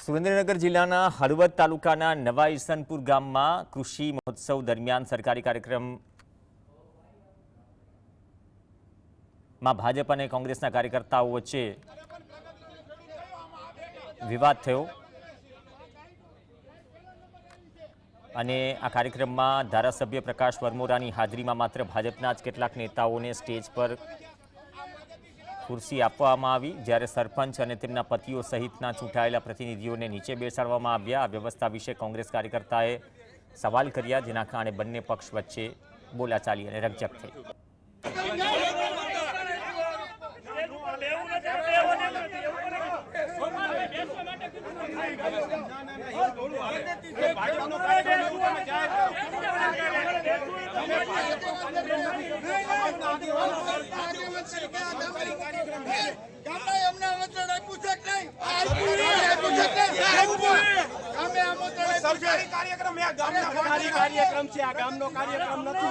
સુરેન્દ્રનગર જિલ્લાના હળવદ તાલુકાના નવા ઈસનપુર ગામમાં કૃષિ મહોત્સવ દરમિયાન સરકારી કાર્યક્રમમાં ભાજપ અને કોંગ્રેસના કાર્યકર્તાઓ વચ્ચે વિવાદ થયો અને આ કાર્યક્રમમાં ધારાસભ્ય પ્રકાશ વરમોરાની હાજરીમાં માત્ર ભાજપના જ કેટલાક નેતાઓને સ્ટેજ પર ખુરશી આપવામાં આવી, જ્યારે સરપંચ અને તેમના પતિઓ સહિતના ચૂંટાયેલા પ્રતિનિધિઓને નીચે બેસાડવામાં આવ્યા। આ વ્યવસ્થા વિશે કોંગ્રેસ કાર્યકર્તાએ સવાલ કર્યા, જેના કારણે બંને પક્ષ વચ્ચે બોલાચાલી અને રકઝક થઈ। सरकारी कार्यक्रम है, कार्यक्रम से आ गामनो कार्यक्रम નથી।